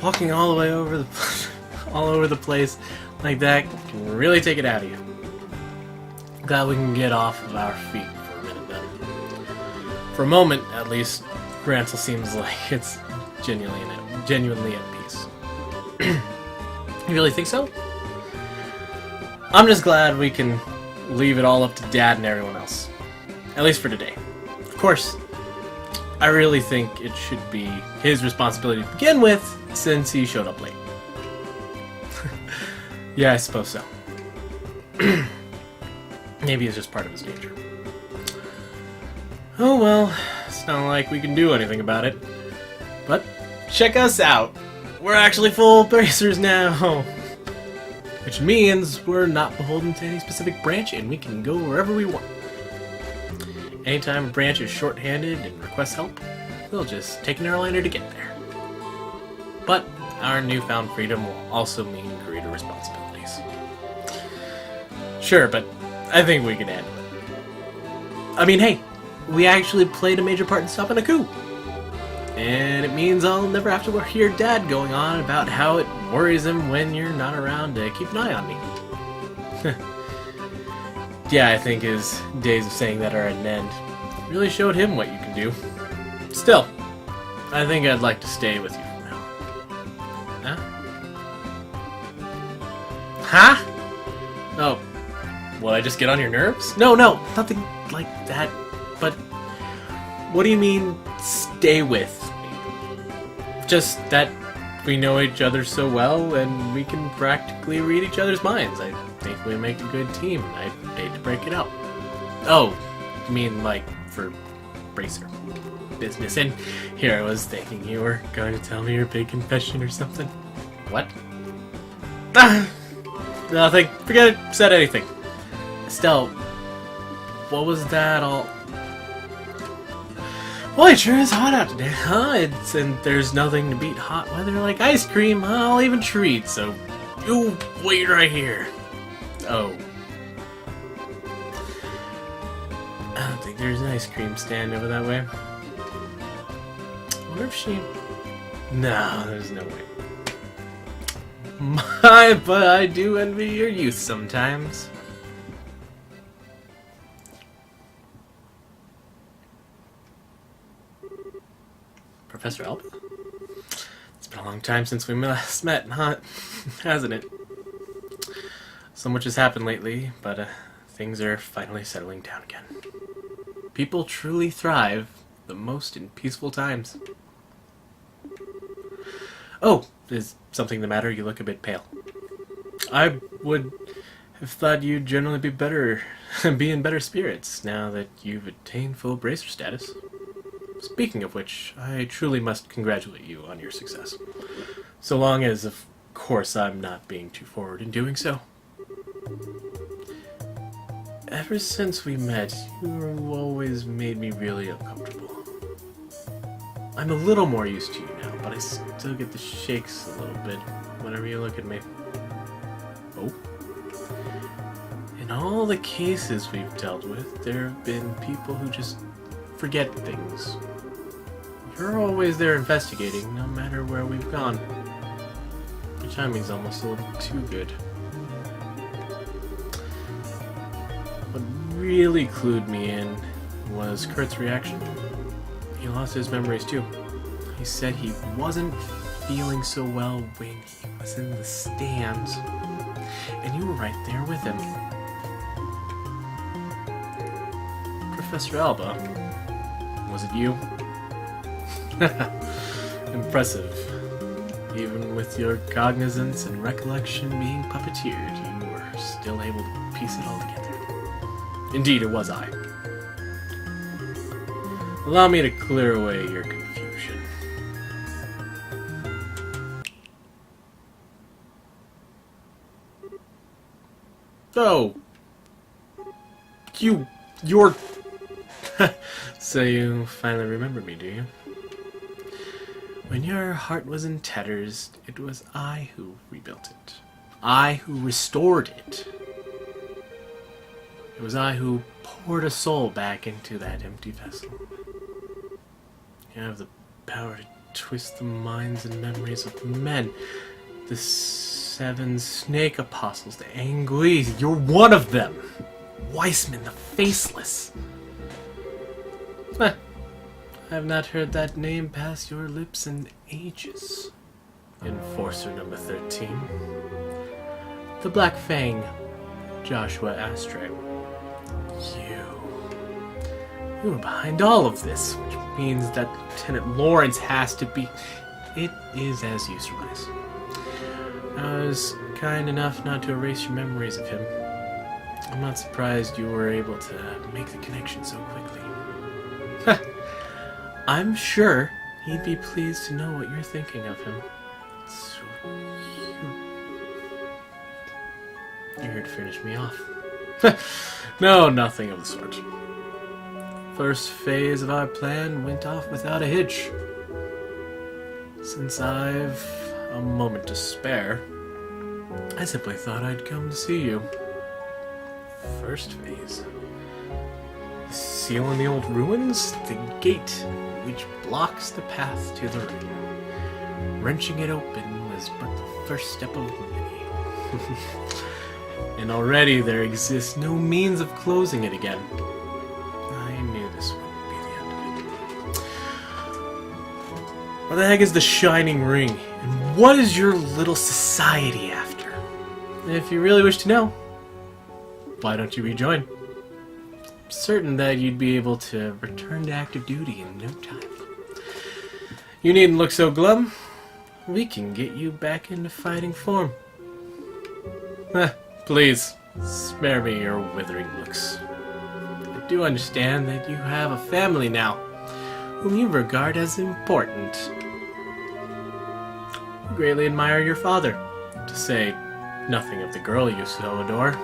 walking all the way over the all over the place like that can really take it out of you. Glad we can get off of our feet for a minute then. For a moment, at least, Grancel seems like it's genuinely at peace. You really think so? I'm just glad we can leave it all up to Dad and everyone else. At least for today. Of course, I really think it should be his responsibility to begin with, since he showed up late. Yeah, I suppose so. Maybe it's just part of his nature. Oh well, it's not like we can do anything about it. But check us out! We're actually full bracers now! Which means we're not beholden to any specific branch and we can go wherever we want. Anytime a branch is short-handed and requests help, we'll just take an airliner to get there. But our newfound freedom will also mean greater responsibilities. Sure, but I think we can handle it. I mean, hey, we actually played a major part in stopping a coup. And it means I'll never have to hear Dad going on about how it worries him when you're not around to keep an eye on me. Yeah, I think his days of saying that are at an end. Really showed him what you can do. Still, I think I'd like to stay with you for now. Huh? Huh? Oh, will I just get on your nerves? No, nothing like that. But what do you mean, stay with me? Just that we know each other so well and we can practically read each other's minds. I think we make a good team. I hate to break it up. Oh, you mean like for bracer business? And here I was thinking you were going to tell me your big confession or something. What? Nothing. Forget it. Said anything. Estelle, what was that all? Boy, it sure is hot out today, huh? And there's nothing to beat hot weather like ice cream. I'll even treat, so you wait right here. Oh. I don't think there's an ice cream stand over that way. I wonder if she... No, there's no way. But I do envy your youth sometimes. Professor Alba? It's been a long time since we last met, huh? Hasn't it? So much has happened lately, but things are finally settling down again. People truly thrive the most in peaceful times. Oh, is something the matter? You look a bit pale. I would have thought you'd generally be in better spirits now that you've attained full bracer status. Speaking of which, I truly must congratulate you on your success. So long as, of course, I'm not being too forward in doing so. Ever since we met, you always made me really uncomfortable. I'm a little more used to you now, but I still get the shakes a little bit whenever you look at me. Oh. In all the cases we've dealt with, there have been people who just forget things. You're always there investigating, no matter where we've gone. Your timing's almost a little too good. What really clued me in was Kurt's reaction. He lost his memories too. He said he wasn't feeling so well when he was in the stands, and you were right there with him. Professor Alba, was it you? Impressive. Even with your cognizance and recollection being puppeteered, you were still able to piece it all together. Indeed, it was I. Allow me to clear away your confusion. Oh! You're... So you finally remember me, do you? When your heart was in tatters, it was I who rebuilt it. I who restored it. It was I who poured a soul back into that empty vessel. You have the power to twist the minds and memories of men. The 7 snake apostles, the Anguis, you're one of them! Weissman, the Faceless. I have not heard that name pass your lips in ages. Enforcer number 13. The Black Fang, Joshua Astray. You were behind all of this, which means that Lieutenant Lawrence has to be... It is as you surmise. I was kind enough not to erase your memories of him. I'm not surprised you were able to make the connection so quickly. I'm sure he'd be pleased to know what you're thinking of him. So you're here to finish me off. No, nothing of the sort. First phase of our plan went off without a hitch. Since I've a moment to spare, I simply thought I'd come to see you. First phase. The seal in the old ruins? The gate which blocks the path to the ring. Wrenching it open was but the first step of many. And already there exists no means of closing it again. I knew this wouldn't be the end of it. What the heck is the Shining Ring? And what is your little society after? If you really wish to know, why don't you rejoin? I'm certain that you'd be able to return to active duty in no time. You needn't look so glum. We can get you back into fighting form. Please, spare me your withering looks. I do understand that you have a family now, whom you regard as important. You greatly admire your father, to say nothing of the girl you so adore.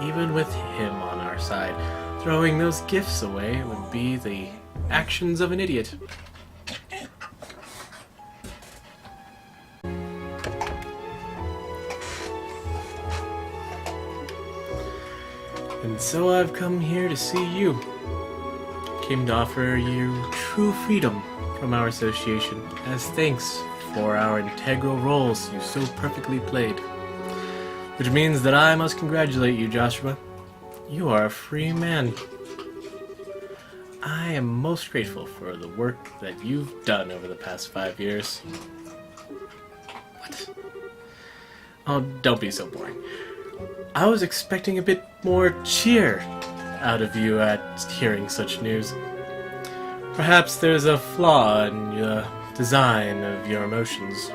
Even with him on our side, throwing those gifts away would be the actions of an idiot. And so I've come here to see you. Came to offer you true freedom from our association as thanks for our integral roles you so perfectly played. Which means that I must congratulate you, Joshua. You are a free man. I am most grateful for the work that you've done over the past 5 years. What? Oh, don't be so boring. I was expecting a bit more cheer out of you at hearing such news. Perhaps there's a flaw in the design of your emotions.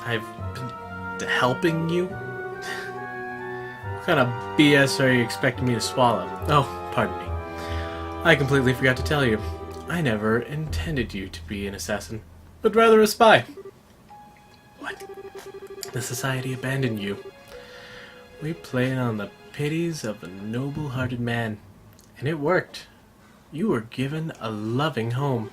I've been helping you? What kind of BS are you expecting me to swallow? Oh, pardon me. I completely forgot to tell you. I never intended you to be an assassin, but rather a spy. What? The Society abandoned you. We played on the pities of a noble-hearted man, and it worked. You were given a loving home.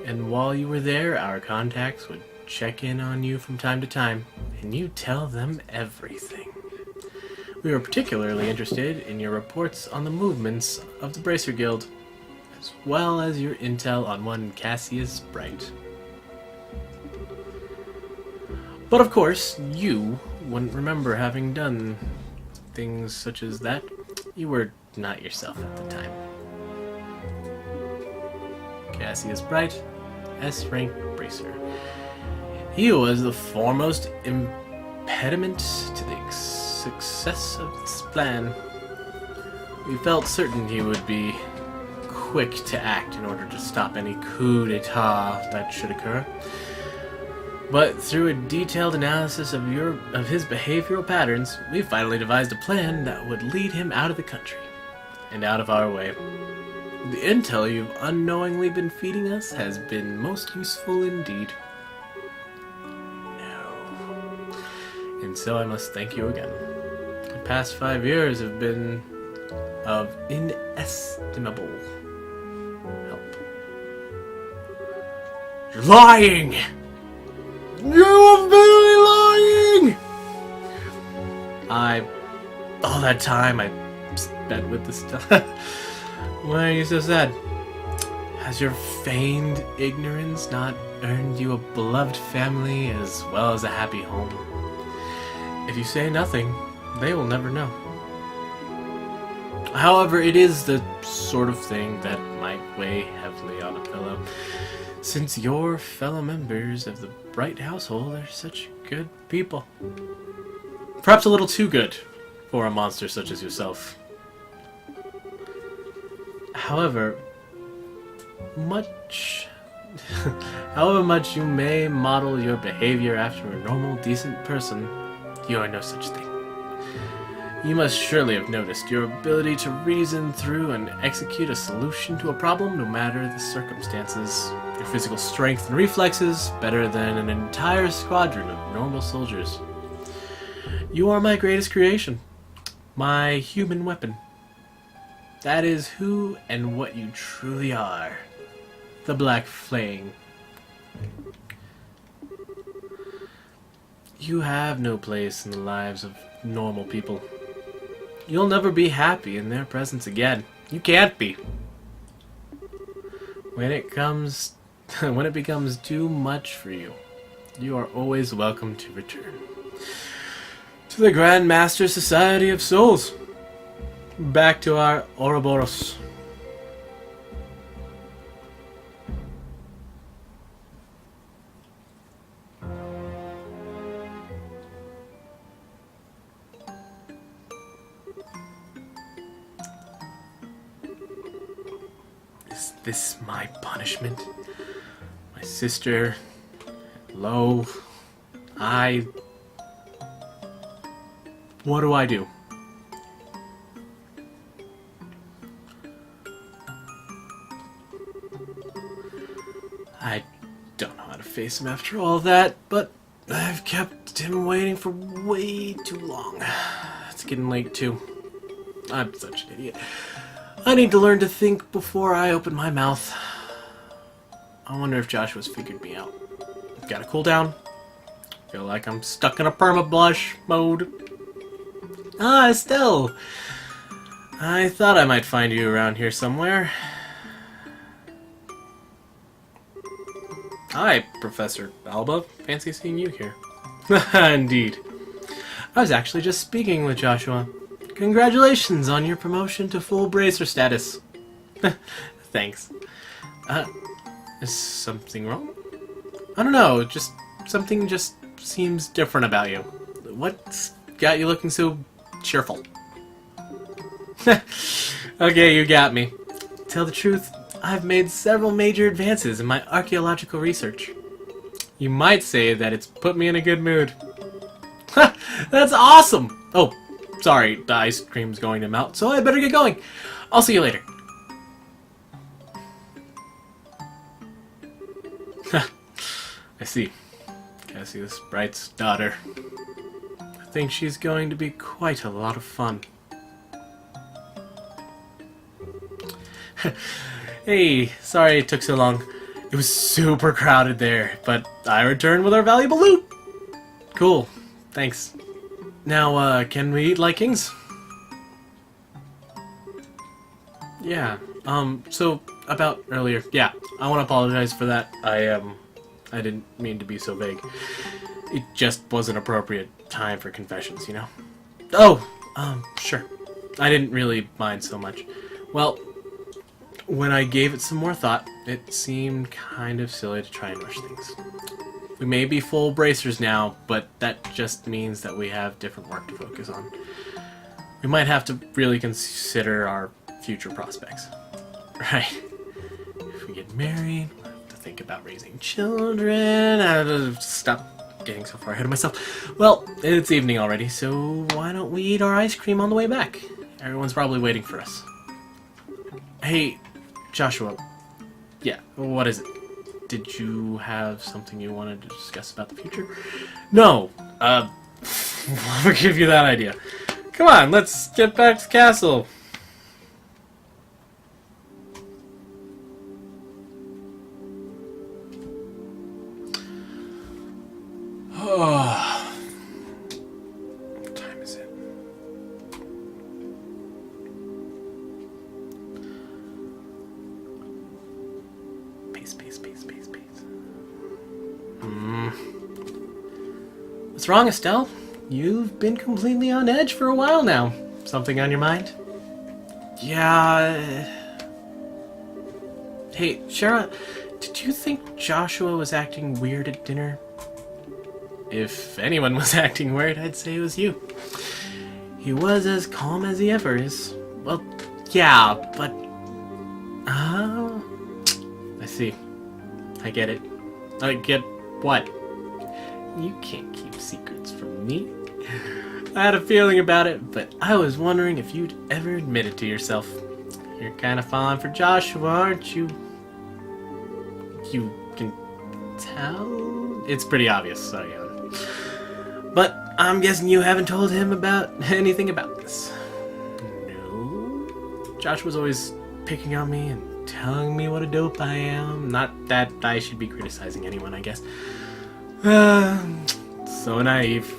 And while you were there, our contacts would check in on you from time to time, and you tell them everything. We were particularly interested in your reports on the movements of the Bracer Guild, as well as your intel on one Cassius Bright. But of course, you wouldn't remember having done things such as that. You were not yourself at the time. Cassius Bright, S-rank Bracer. He was the foremost impediment to the success of this plan. We felt certain he would be quick to act in order to stop any coup d'etat that should occur. But through a detailed analysis of his behavioral patterns, we finally devised a plan that would lead him out of the country and out of our way. The intel you've unknowingly been feeding us has been most useful indeed. No. And so I must thank you again. The past 5 years have been of inestimable help. You're lying! You have been lying! All that time I spent with this stuff. Why are you so sad? Has your feigned ignorance not earned you a beloved family as well as a happy home? If you say nothing, they will never know. However, it is the sort of thing that might weigh heavily on a pillow, since your fellow members of the Bright household are such good people. Perhaps a little too good for a monster such as yourself. However much you may model your behavior after a normal, decent person, you are no such thing. You must surely have noticed your ability to reason through and execute a solution to a problem, no matter the circumstances. Your physical strength and reflexes, better than an entire squadron of normal soldiers. You are my greatest creation. My human weapon. That is who and what you truly are. The Black Flame. You have no place in the lives of normal people. You'll never be happy in their presence again. You can't be. When it becomes too much for you, you are always welcome to return to the Grand Master Society of Souls. Back to our Ouroboros. Is this my punishment? My sister, Lo, what do I do? I don't know how to face him after all that, but I've kept him waiting for way too long. It's getting late too. I'm such an idiot. I need to learn to think before I open my mouth. I wonder if Joshua's figured me out. Gotta cool down. Feel like I'm stuck in a perma-blush mode. Ah, Estelle! I thought I might find you around here somewhere. Hi, Professor Alba. Fancy seeing you here. Indeed. I was actually just speaking with Joshua. Congratulations on your promotion to full bracer status. Thanks. Is something wrong? I don't know, something just seems different about you. What's got you looking so cheerful? Okay, you got me. Tell the truth, I've made several major advances in my archaeological research. You might say that it's put me in a good mood. That's awesome! Oh, sorry, the ice cream's going to melt, so I better get going. I'll see you later. I see. Cassius Bright's daughter. I think she's going to be quite a lot of fun. Hey, sorry it took so long. It was super crowded there, but I returned with our valuable loot. Cool. Thanks. Now, can we eat like kings? Yeah. So, about earlier. Yeah, I want to apologize for that. I didn't mean to be so vague. It just wasn't appropriate time for confessions, you know? Oh, sure. I didn't really mind so much. Well, when I gave it some more thought, it seemed kind of silly to try and rush things. We may be full bracers now, but that just means that we have different work to focus on. We might have to really consider our future prospects. Right. If we get married, we'll have to think about raising children. Stop getting so far ahead of myself. Well, it's evening already, so why don't we eat our ice cream on the way back? Everyone's probably waiting for us. Hey, Joshua. Yeah, what is it? Did you have something you wanted to discuss about the future? No. I'll give you that idea. Come on, let's get back to the castle. What time is it? What's wrong, Estelle? You've been completely on edge for a while now. Something on your mind? Yeah. Hey, Shara, did you think Joshua was acting weird at dinner? If anyone was acting weird, I'd say it was you. He was as calm as he ever is. Well, yeah, but... I see. I get it. I get what? You can't keep secrets from me. I had a feeling about it, but I was wondering if you'd ever admit it to yourself. You're kind of falling for Joshua, aren't you? You can tell? It's pretty obvious, so yeah. But I'm guessing you haven't told him about anything about this. No? Joshua's always picking on me and telling me what a dope I am. Not that I should be criticizing anyone, I guess. So naive.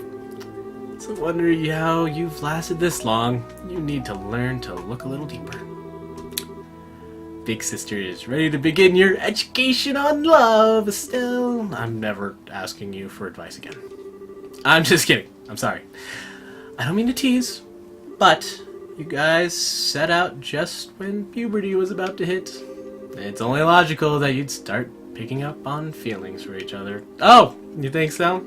It's a wonder how you've lasted this long. You need to learn to look a little deeper. Big sister is ready to begin your education on love, Estelle. I'm never asking you for advice again. I'm just kidding. I'm sorry. I don't mean to tease, but you guys set out just when puberty was about to hit. It's only logical that you'd start picking up on feelings for each other. Oh, you think so?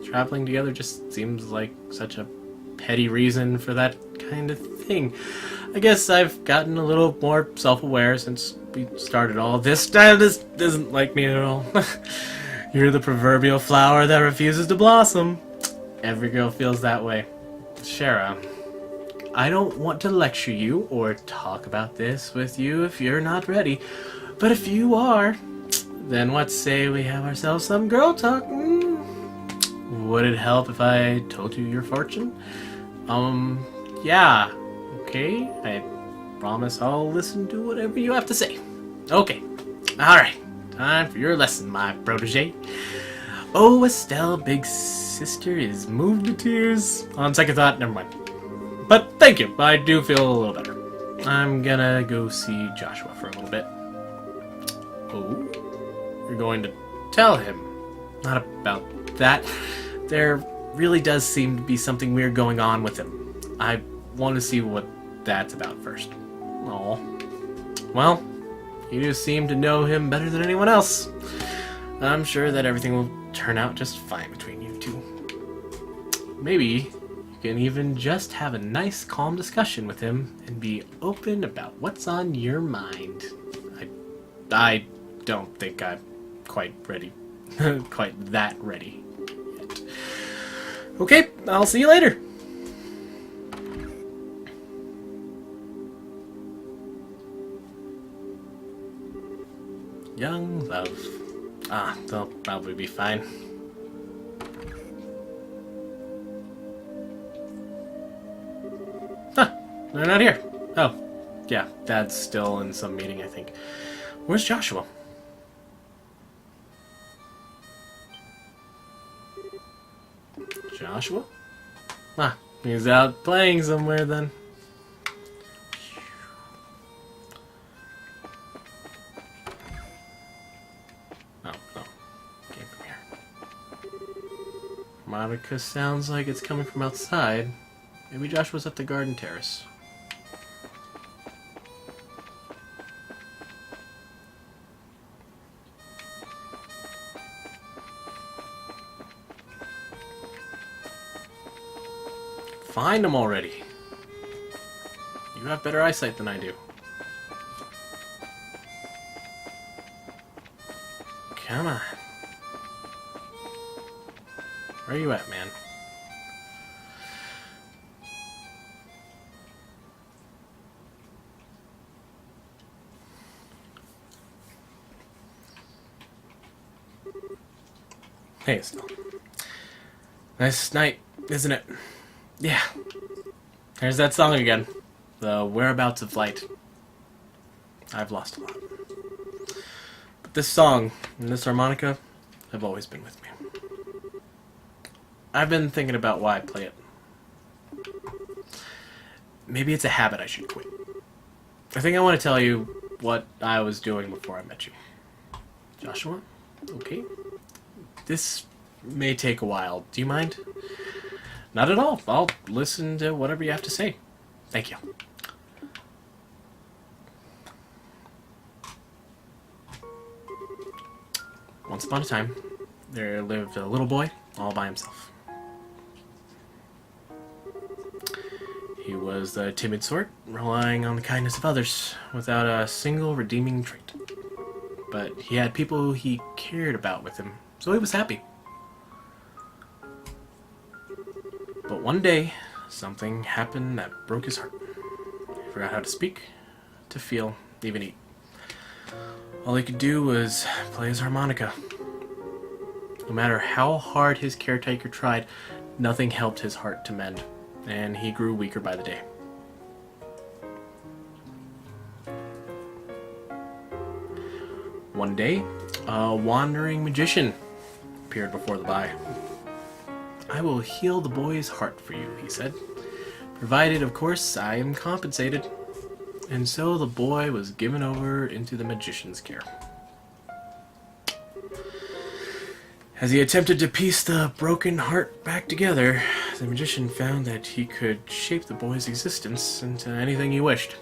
Traveling together just seems like such a petty reason for that kind of thing. I guess I've gotten a little more self-aware since we started all this. This isn't like me at all. You're the proverbial flower that refuses to blossom. Every girl feels that way. Shara, I don't want to lecture you or talk about this with you if you're not ready. But if you are, then what say we have ourselves some girl talk? Would it help if I told you your fortune? Yeah. Okay, I promise I'll listen to whatever you have to say. Okay. Alright. Time for your lesson, my protege. Oh, Estelle, big sister is moved to tears. On second thought, never mind. But thank you. I do feel a little better. I'm gonna go see Joshua for a little bit. Oh? You're going to tell him? Not about that. There really does seem to be something weird going on with him. I want to see what that's about first. Oh. Well, you do seem to know him better than anyone else. I'm sure that everything will turn out just fine between you two. Maybe you can even just have a nice, calm discussion with him and be open about what's on your mind. I don't think I'm quite ready. Quite that ready yet. Okay, I'll see you later. Young love. They'll probably be fine. Huh, they're not here. Oh, yeah, Dad's still in some meeting, I think. Where's Joshua? Joshua? He's out playing somewhere then. Oh, no. Came from here. Monica sounds like it's coming from outside. Maybe Joshua's at the garden terrace. Find him already. You have better eyesight than I do. Come on. Where are you at, man? Hey, Estelle. Nice night, isn't it? Yeah. There's that song again. The Whereabouts of Light. I've lost a lot. But this song and this harmonica have always been with me. I've been thinking about why I play it. Maybe it's a habit I should quit. I think I want to tell you what I was doing before I met you. Joshua? Okay. This may take a while. Do you mind? Not at all. I'll listen to whatever you have to say. Thank you. Once upon a time, there lived a little boy all by himself. He was the timid sort, relying on the kindness of others, without a single redeeming trait. But he had people who he cared about with him, so he was happy. But one day, something happened that broke his heart. He forgot how to speak, to feel, even eat. All he could do was play his harmonica. No matter how hard his caretaker tried, nothing helped his heart to mend, and he grew weaker by the day. One day, a wandering magician appeared before the boy. "I will heal the boy's heart for you," he said, "provided, of course, I am compensated." And so the boy was given over into the magician's care. As he attempted to piece the broken heart back together, the magician found that he could shape the boy's existence into anything he wished.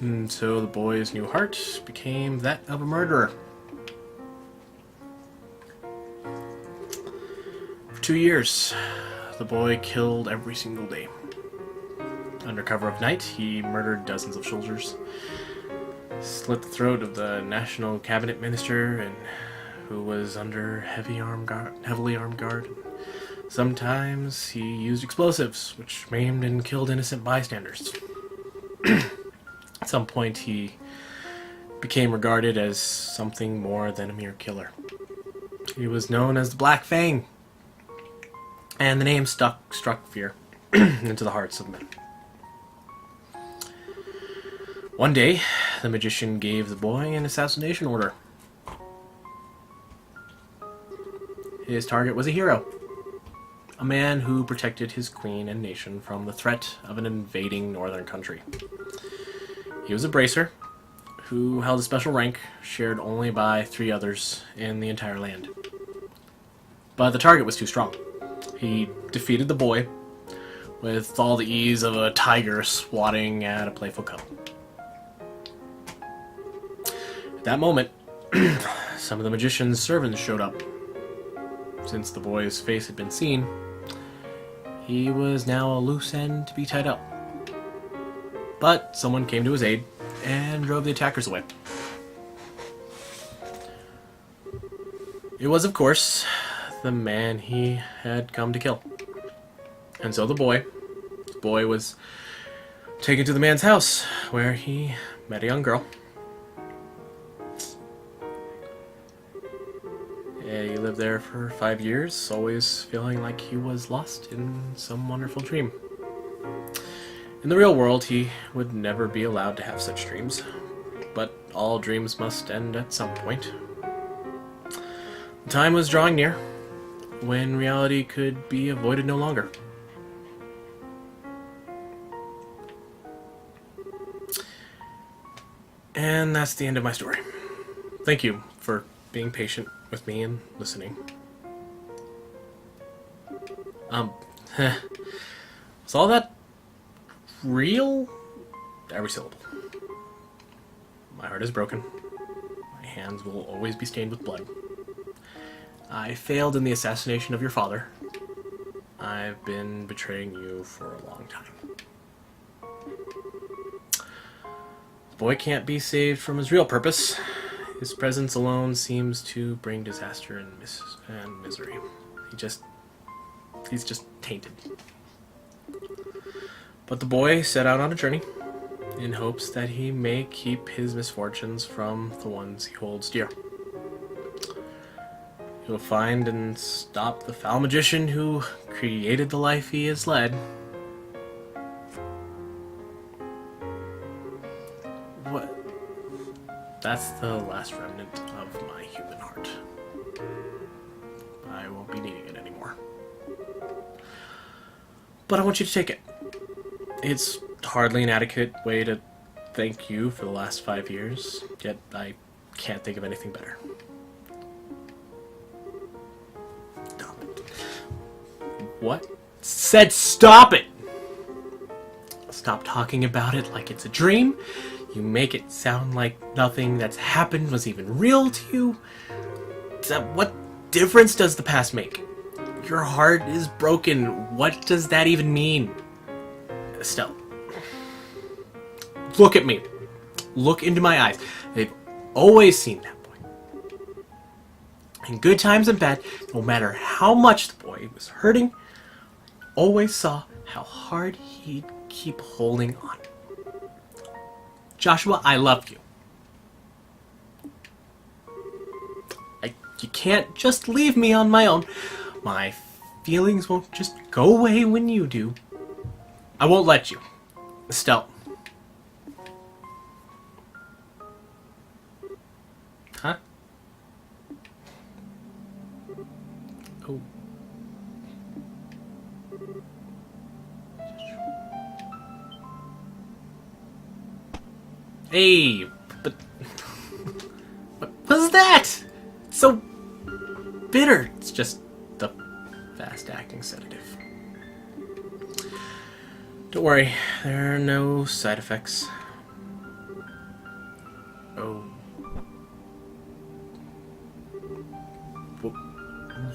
And so the boy's new heart became that of a murderer. For 2 years, the boy killed every single day. Under cover of night, he murdered dozens of soldiers, slit the throat of the national cabinet minister, and who was under heavily armed guard. Sometimes he used explosives, which maimed and killed innocent bystanders. At some point, he became regarded as something more than a mere killer. He was known as the Black Fang, and the name struck fear into the hearts of men. One day, the magician gave the boy an assassination order. His target was a hero, a man who protected his queen and nation from the threat of an invading northern country. He was a bracer who held a special rank shared only by 3 others in the entire land. But the target was too strong. He defeated the boy with all the ease of a tiger swatting at a playful cub. At that moment, some of the magician's servants showed up. Since the boy's face had been seen, he was now a loose end to be tied up. But someone came to his aid and drove the attackers away. It was, of course, the man he had come to kill. And so the boy was taken to the man's house, where he met a young girl. He lived there for 5 years, always feeling like he was lost in some wonderful dream. In the real world, he would never be allowed to have such dreams, but all dreams must end at some point. The time was drawing near, when reality could be avoided no longer. And that's the end of my story. Thank you for being patient with me and listening. Was all that real? Every syllable. My heart is broken. My hands will always be stained with blood. I failed in the assassination of your father. I've been betraying you for a long time. The boy can't be saved from his real purpose. His presence alone seems to bring disaster and misery. He's just tainted. But the boy set out on a journey in hopes that he may keep his misfortunes from the ones he holds dear. He will find and stop the foul magician who created the life he has led. What? That's the last remnant of my human heart. I won't be needing it anymore. But I want you to take it. It's hardly an adequate way to thank you for the last 5 years, yet I can't think of anything better. What? Said stop it! Stop talking about it like it's a dream. You make it sound like nothing that's happened was even real to you. What difference does the past make? Your heart is broken. What does that even mean? Estelle, look at me. Look into my eyes. They've always seen that boy. In good times and bad, no matter how much the boy was hurting, always saw how hard he'd keep holding on. Joshua, I love you. You can't just leave me on my own. My feelings won't just go away when you do. I won't let you. Estelle. Huh? Oh. Hey, but what was that? It's so bitter. It's just the fast-acting sedative. Don't worry, there are no side effects. Oh.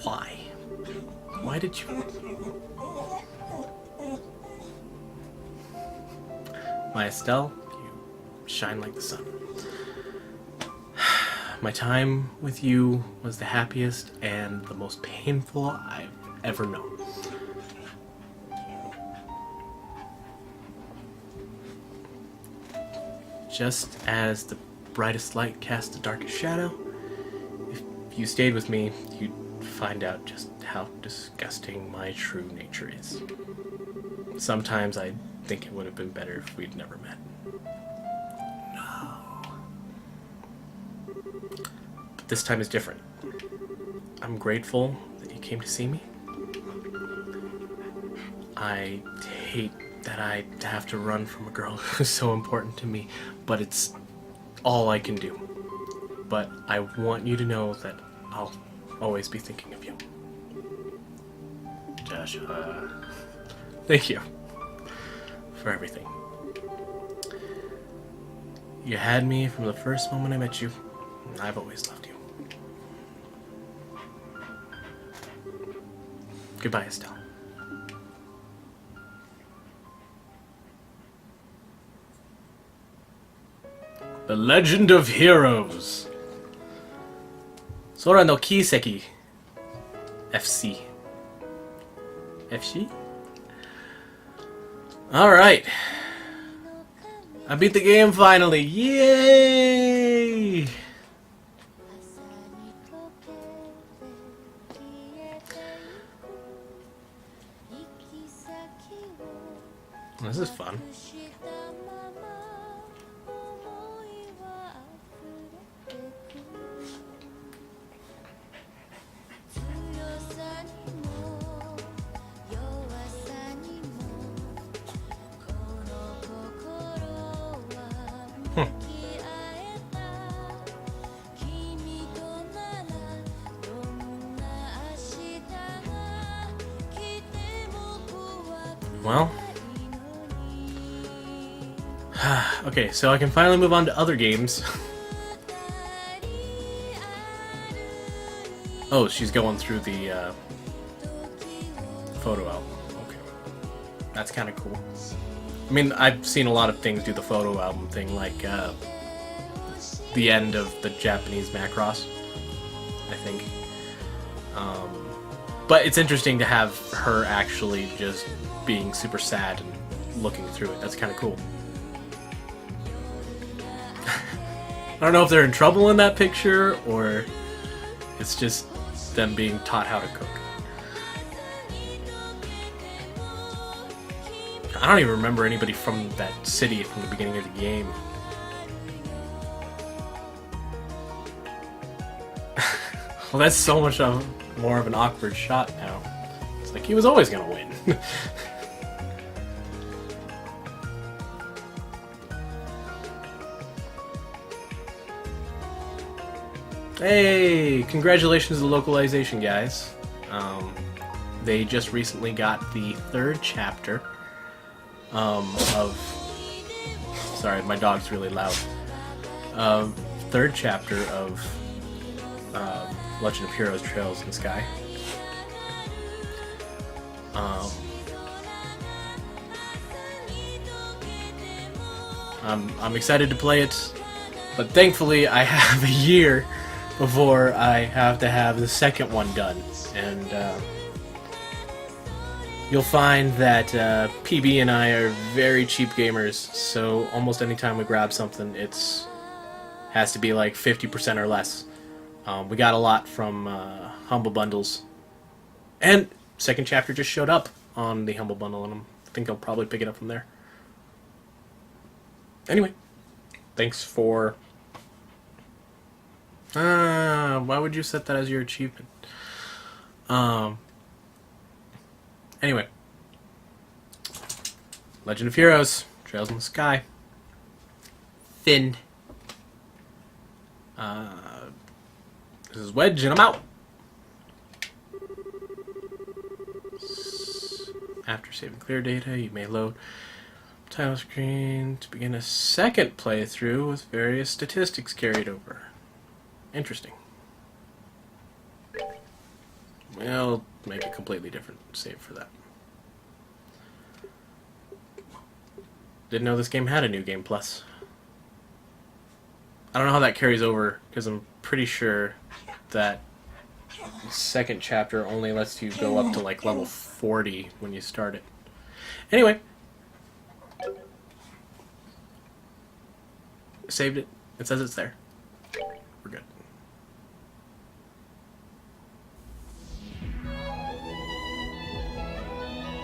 Why? Why did you... My Estelle, you shine like the sun. My time with you was the happiest and the most painful I've ever known. Just as the brightest light casts the darkest shadow, if you stayed with me, you'd find out just how disgusting my true nature is. Sometimes I think it would have been better if we'd never met. No. But this time is different. I'm grateful that you came to see me. I hate that I have to run from a girl who's so important to me, but it's all I can do. But I want you to know that I'll always be thinking of you. Joshua, thank you for everything. You had me from the first moment I met you, and I've always loved you. Goodbye, Estelle. The Legend of Heroes. Sora no Kiseki. FC. FC? Alright. I beat the game finally. Yay! This is fun. Well, okay, so I can finally move on to other games. Oh, she's going through the photo album. Okay, that's kind of cool. I mean, I've seen a lot of things do the photo album thing, like the end of the Japanese Macross, I think. But it's interesting to have her actually just being super sad and looking through it. That's kind of cool. I don't know if they're in trouble in that picture, or it's just them being taught how to cook. I don't even remember anybody from that city from the beginning of the game. Well, that's so much more of an awkward shot now. It's like he was always gonna win. Hey, congratulations to the localization, guys. they just recently got the third chapter of... Sorry, my dog's really loud. Third chapter of Legend of Heroes Trails in the Sky. I'm excited to play it, but thankfully I have a year before I have to have the second one done, and you'll find that PB and I are very cheap gamers, so almost any time we grab something, has to be like 50% or less. We got a lot from Humble Bundles, and second chapter just showed up on the Humble Bundle, and I think I'll probably pick it up from there. Anyway, thanks for... why would you set that as your achievement? Anyway. Legend of Heroes, Trails in the Sky. Finn. This is Wedge, and I'm out! After saving clear data, you may load title screen to begin a second playthrough with various statistics carried over. Interesting. We'll make a completely different save for that. Didn't know this game had a New Game Plus. I don't know how that carries over, because I'm pretty sure that the second chapter only lets you go up to like level 40 when you start it. Anyway. Saved it. It says it's there. We're good.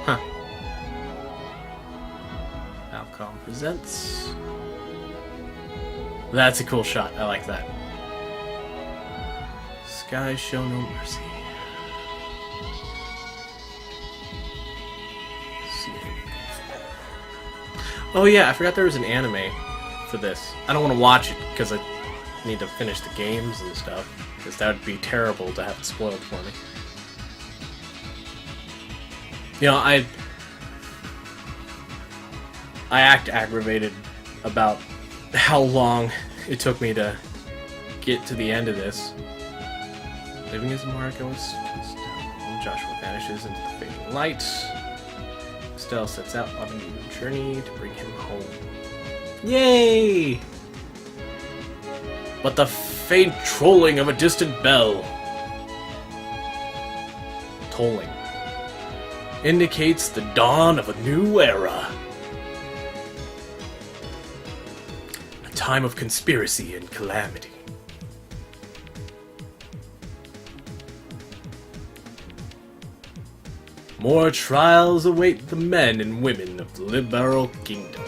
Huh. Falcom presents. That's a cool shot. I like that. Skies show no mercy. Oh yeah, I forgot there was an anime for this. I don't want to watch it because I need to finish the games and stuff, because that would be terrible to have it spoiled for me. You know, I act aggravated about how long it took me to get to the end of this. Living as Marco is Joshua vanishes into the fading light. Estelle sets out on a new journey to bring him home. Yay! But the faint trolling of a distant bell, tolling, indicates the dawn of a new era. A time of conspiracy and calamity. More trials await the men and women of the Liberal Kingdom.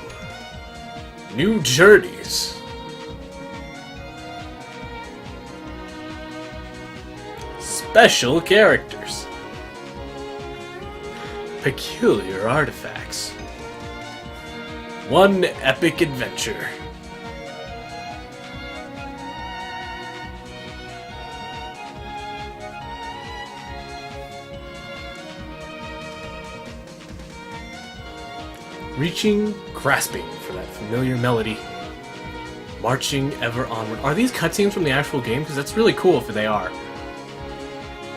New journeys. Special characters. Peculiar artifacts. One epic adventure. Reaching, grasping for that familiar melody. Marching ever onward. Are these cutscenes from the actual game? Because that's really cool if they are.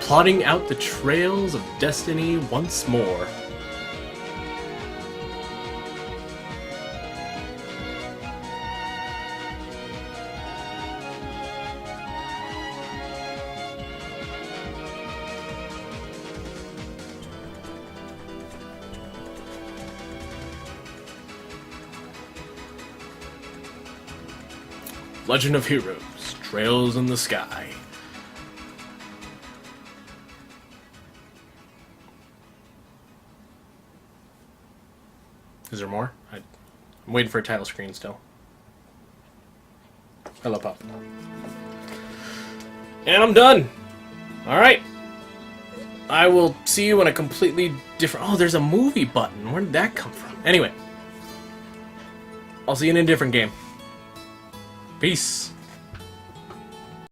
Plotting out the trails of destiny once more. Legend of Heroes, Trails in the Sky. Is there more? I'm waiting for a title screen still. Hello, Pop. And I'm done! Alright. I will see you in a completely different... Oh, there's a movie button. Where did that come from? Anyway. I'll see you in a different game. Peace.